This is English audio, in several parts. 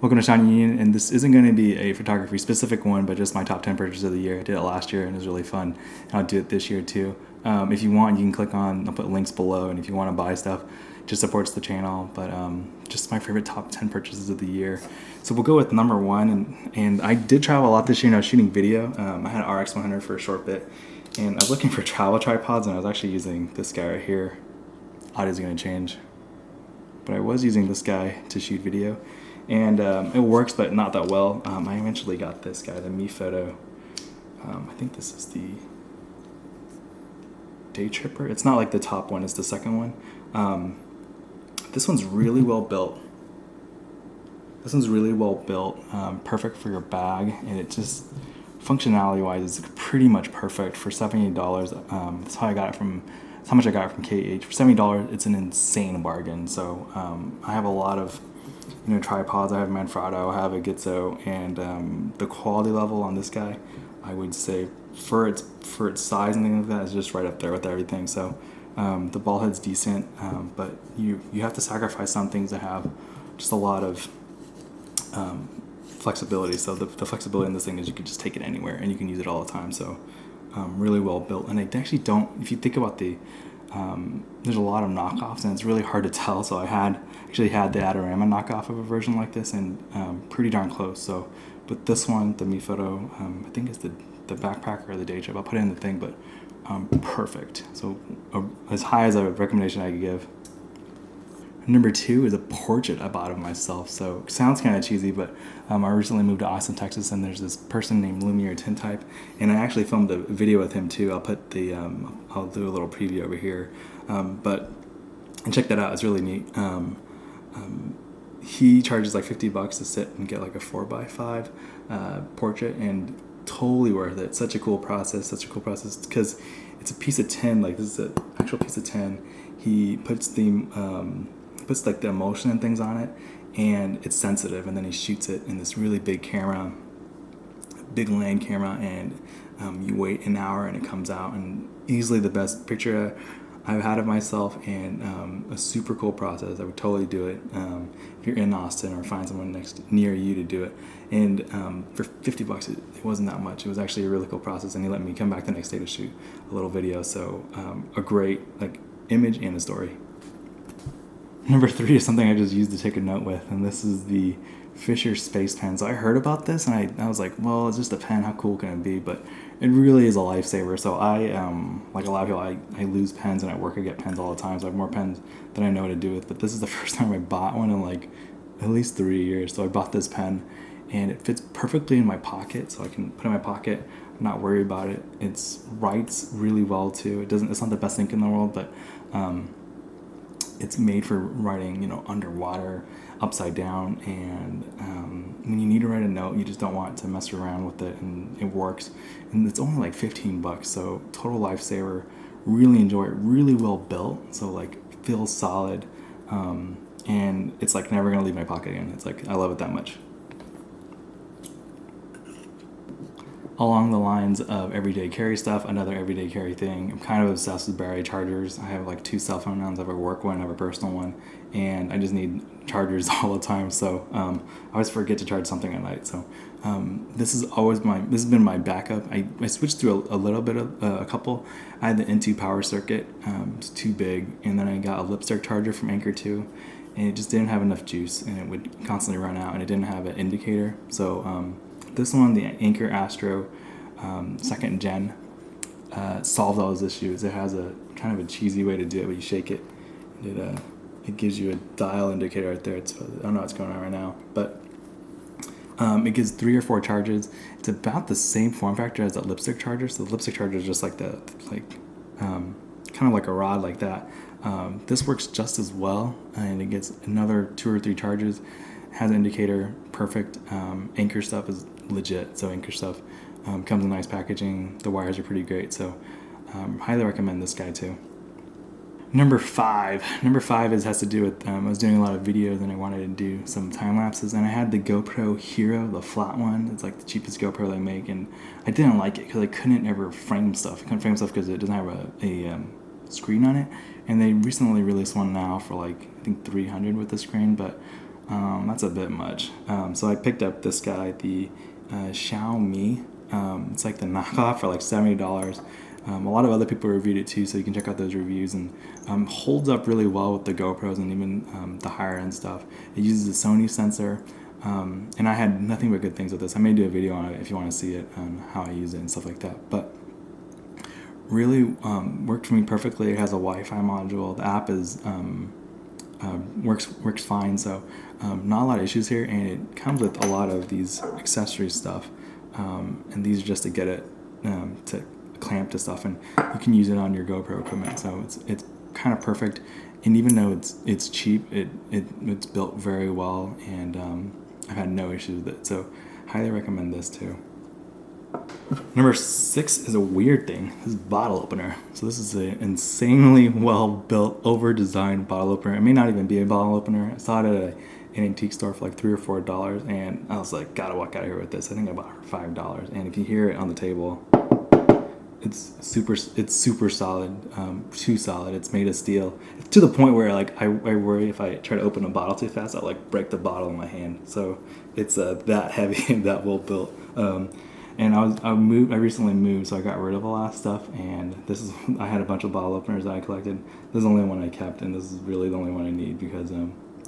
Welcome to Shiny Union, and this isn't going to be a photography specific one, but just my top 10 purchases of the year. I did it last year and it was really fun, and I'll do it this year too. If you want, you can click on, I'll put links below, and if you want to buy stuff, it just supports the channel, but just my favorite top 10 purchases of the year. So we'll go with number one, and I did travel a lot this year, and I was shooting video. I had an RX100 for a short bit, and I was looking for travel tripods, and I was actually using this guy right here. Audio's going to change, but I was using this guy to shoot video, and it works, but not that well. I eventually got this guy, the MePhoto. I think this is the Day Tripper. It's not like the top one, it's the second one. This one's really well built. Perfect for your bag, and it just, functionality wise, is pretty much perfect for $70. That's how I got it from. That's how much I got it from KH. For $70, it's an insane bargain. So I have a lot of tripods. I have Manfrotto, I have a Gitzo, and the quality level on this guy, I would say for its size and things like that, is just right up there with everything. So the ball head's decent, but you have to sacrifice some things to have just a lot of flexibility. So the flexibility in this thing is you can just take it anywhere and you can use it all the time. So really well built, and they actually don't, if you think about there's a lot of knockoffs and it's really hard to tell. So I actually had the Adorama knockoff of a version like this, and pretty darn close. So but this one, the MePhoto, I think it's the backpacker or the Day Trip. I'll put it in the thing, but perfect. So as high as a recommendation I could give. Number two is a portrait I bought of myself. So it sounds kind of cheesy, but I recently moved to Austin, Texas, and there's this person named Lumiere Tintype, and I actually filmed a video with him too. I'll put I'll do a little preview over here, but check that out. It's really neat. He charges like $50 to sit and get like a 4x5 portrait, and totally worth it. Such a cool process because it's a piece of tin. Like, this is an actual piece of tin. He puts like the emotion and things on it, and it's sensitive, and then he shoots it in this really big camera, big land camera, and you wait an hour and it comes out, and easily the best picture I've had of myself, and a super cool process. I would totally do it if you're in Austin, or find someone near you to do it. And for $50, it wasn't that much. It was actually a really cool process, and he let me come back the next day to shoot a little video. So a great image and a story. Number three is something I just used to take a note with, and this is the Fisher Space Pen. So I heard about this, and I was like, well, it's just a pen, how cool can it be? But it really is a lifesaver. So I, like a lot of people, I lose pens, and at work I get pens all the time, so I have more pens than I know what to do with. But this is the first time I bought one in like at least 3 years. So I bought this pen, and it fits perfectly in my pocket, so I can put it in my pocket, not worry about it. It writes really well too. It's not the best ink in the world, but it's made for writing, underwater, upside down, and when you need to write a note, you just don't want to mess around with it, and it works. And it's only like $15, so total lifesaver. Really enjoy it. Really well built, so feels solid, and it's never gonna leave my pocket again. It's I love it that much. Along the lines of everyday carry stuff, another everyday carry thing, I'm kind of obsessed with battery chargers. I have 2 cell phone ones. I have a work one, I have a personal one, and I just need chargers all the time. So I always forget to charge something at night. So this has been my backup. I switched through a little bit of a couple. I had the N2 power circuit. It's too big, and then I got a lipstick charger from Anker 2, and it just didn't have enough juice, and it would constantly run out, and it didn't have an indicator. So this one, the Anker Astro 2nd gen, solved all those issues. It has a kind of a cheesy way to do it, where you shake it, and it gives you a dial indicator right there. I don't know what's going on right now, but it gives 3 or 4 charges. It's about the same form factor as that lipstick charger. So the lipstick charger is just kind of like a rod like that. This works just as well, and it gets another 2 or 3 charges. Has an indicator, perfect. Anker stuff is legit. So Anker stuff comes in nice packaging. The wires are pretty great. So highly recommend this guy too. Number five has to do with, I was doing a lot of videos, and I wanted to do some time lapses, and I had the GoPro Hero, the flat one. It's the cheapest GoPro they make, and I didn't like it because I couldn't ever frame stuff. I couldn't frame stuff because it doesn't have a screen on it, and they recently released one now for I think $300 with the screen, but That's a bit much. So I picked up this guy, the Xiaomi. It's like the knockoff for like $70. A lot of other people reviewed it too, so you can check out those reviews, and holds up really well with the GoPros and even the higher end stuff. It uses a Sony sensor, and I had nothing but good things with this. I may do a video on it if you want to see it, how I use it and stuff like that. But really worked for me perfectly. It has a Wi-Fi module. The app is works fine, so not a lot of issues here, and it comes with a lot of these accessory stuff, and these are just to get it to clamp to stuff, and you can use it on your GoPro equipment, so it's kind of perfect. And even though it's cheap, it's built very well, and I've had no issues with it, so highly recommend this too. Number 6 is a weird thing. This is bottle opener. So this is an insanely well built, over designed bottle opener. It may not even be a bottle opener. I saw it at an antique store for like $3 or $4, and I was like, gotta walk out of here with this. I think I bought it for $5, and if you hear it on the table, it's super solid, too solid. It's made of steel, to the point where like I worry if I try to open a bottle too fast, I'll like break the bottle in my hand. So it's that heavy and that well built. And I recently moved, so I got rid of a lot of stuff, and I had a bunch of bottle openers that I collected. This is the only one I kept, and this is really the only one I need because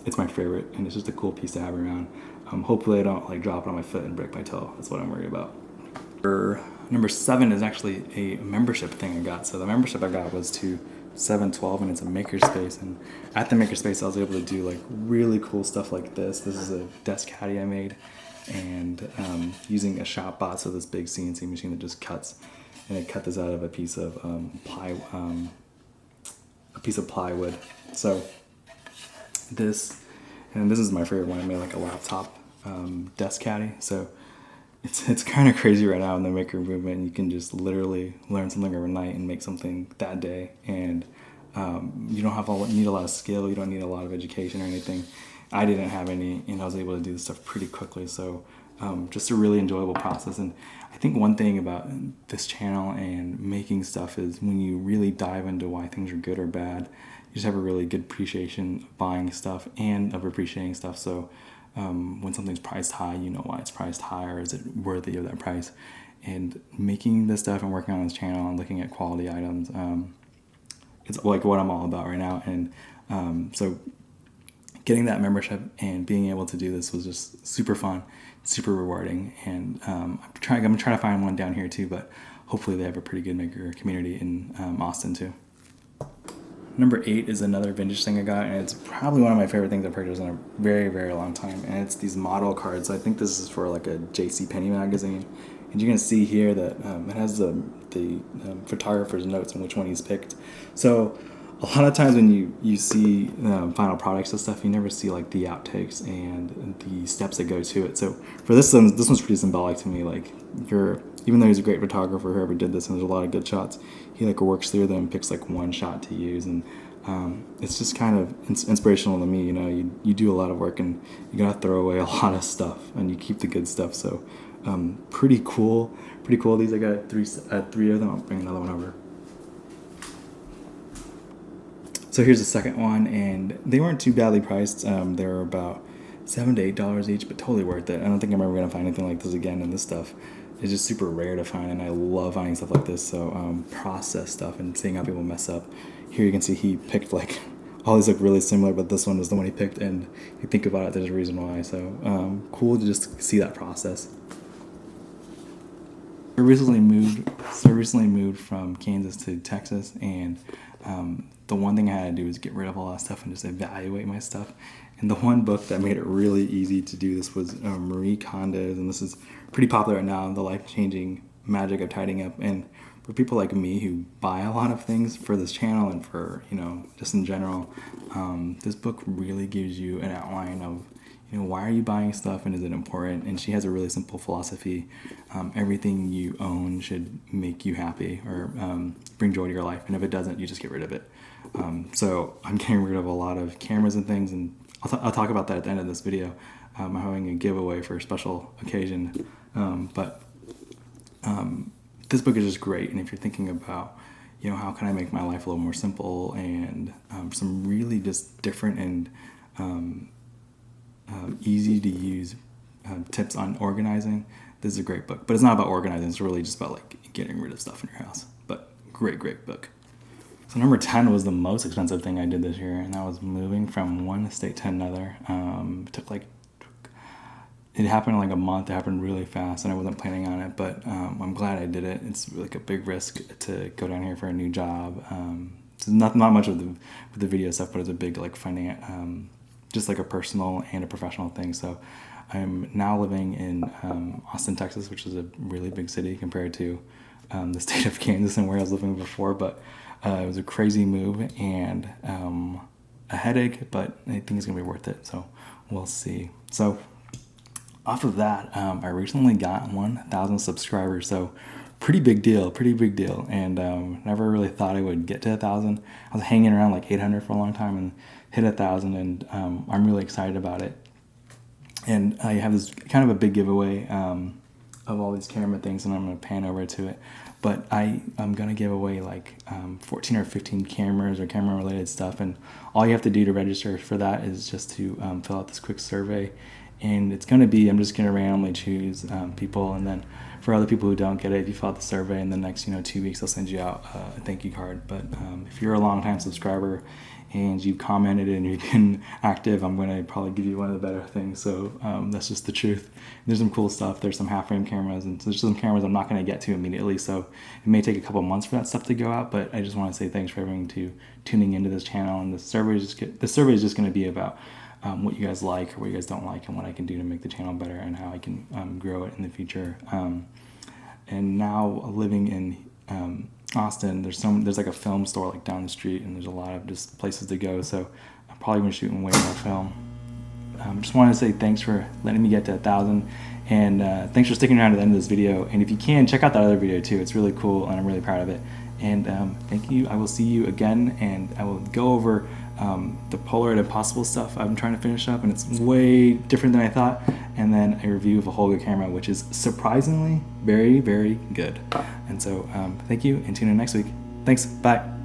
it's my favorite, and it's just a cool piece to have around. Hopefully I don't like drop it on my foot and break my toe. That's what I'm worried about. Number 7 is actually a membership thing I got. So the membership I got was to 712, and it's a makerspace, and at the makerspace I was able to do like really cool stuff like this. This is a desk caddy I made, and using a shop bot, so this big CNC machine that just cuts, and it cut this out of a piece of plywood. So this is my favorite one. I made like a laptop desk caddy. So it's kind of crazy right now in the maker movement. You can just literally learn something overnight and make something that day, and you don't need a lot of skill. You don't need a lot of education or anything. I didn't have any, and I was able to do this stuff pretty quickly. So just a really enjoyable process. And I think one thing about this channel and making stuff is when you really dive into why things are good or bad, you just have a really good appreciation of buying stuff and of appreciating stuff. So when something's priced high, you know why it's priced high, or is it worthy of that price? And making this stuff and working on this channel and looking at quality items, it's like what I'm all about right now. And so getting that membership and being able to do this was just super fun, super rewarding. And I'm gonna try to find one down here too, but hopefully they have a pretty good maker community in Austin too. Number 8 is another vintage thing I got, and it's probably one of my favorite things I've purchased in a very, very long time. And it's these model cards. I think this is for like a JCPenney magazine. And you can see here that it has the photographer's notes on which one he's picked. So a lot of times when you see final products and stuff, you never see like the outtakes and the steps that go to it. So for this one's pretty symbolic to me. Like even though he's a great photographer, whoever did this, and there's a lot of good shots, he like works through them and picks like one shot to use, and it's just kind of inspirational to me. You know, you do a lot of work and you gotta throw away a lot of stuff, and you keep the good stuff. So pretty cool. These I got three of them. I'll bring another one over. So here's the second one, and they weren't too badly priced. They were about $7 to $8 each, but totally worth it. I don't think I'm ever gonna find anything like this again, and this stuff is just super rare to find, and I love finding stuff like this. So process stuff and seeing how people mess up. Here you can see he picked like all these look really similar, but this one was the one he picked, and if you think about it, there's a reason why. So cool to just see that process. I recently moved from Kansas to Texas, and the one thing I had to do was get rid of a lot of stuff and just evaluate my stuff. And the one book that made it really easy to do this was Marie Kondo's, and this is pretty popular right now, The Life-Changing Magic of Tidying Up. And for people like me who buy a lot of things for this channel and for, just in general, this book really gives you an outline of, why are you buying stuff and is it important? And she has a really simple philosophy. Everything you own should make you happy or bring joy to your life. And if it doesn't, you just get rid of it. So I'm getting rid of a lot of cameras and things, and I'll talk about that at the end of this video. I'm having a giveaway for a special occasion. But this book is just great. And if you're thinking about, how can I make my life a little more simple and some really just different and easy to use tips on organizing. This is a great book, but it's not about organizing. It's really just about like getting rid of stuff in your house. But great book. So number 10 was the most expensive thing I did this year, and that was moving from one state to another. It happened in like a month. It happened really fast, and I wasn't planning on it, but I'm glad I did it. It's like a big risk to go down here for a new job. So not much with the video stuff, but it's a big like just like a personal and a professional thing. So I'm now living in Austin, Texas, which is a really big city compared to the state of Kansas and where I was living before. But it was a crazy move and a headache, but I think it's gonna be worth it. So we'll see. So off of that, I recently got 1,000 subscribers. So pretty big deal. And never really thought I would get to 1,000. I was hanging around like 800 for a long time and hit 1,000, and I'm really excited about it. And I have this kind of a big giveaway of all these camera things, and I'm going to pan over to it. But I'm going to give away like 14 or 15 cameras or camera related stuff, and all you have to do to register for that is just to fill out this quick survey. And it's going to be, I'm just going to randomly choose people, and then for other people who don't get it, if you fill out the survey in the next 2 weeks, I'll send you out a thank you card. But if you're a long-time subscriber and you've commented and you've been active, I'm going to probably give you one of the better things. So that's just the truth. There's some cool stuff. There's some half-frame cameras, and there's some cameras I'm not going to get to immediately, so it may take a couple months for that stuff to go out. But I just want to say thanks for everyone tuning into this channel. And the survey is just going to be about what you guys like or what you guys don't like, and what I can do to make the channel better, and how I can grow it in the future. And now living in Austin, there's like a film store like down the street, and there's a lot of just places to go. So I'm probably gonna shoot way more film. Just wanted to say thanks for letting me get to 1,000, and thanks for sticking around to the end of this video. And if you can, check out that other video too. It's really cool, and I'm really proud of it. And thank you. I will see you again, and I will go over the Polaroid Impossible stuff I'm trying to finish up, and it's way different than I thought. And then a review of a Holga camera, which is surprisingly very, very good. And so thank you, and tune in next week. Thanks. Bye.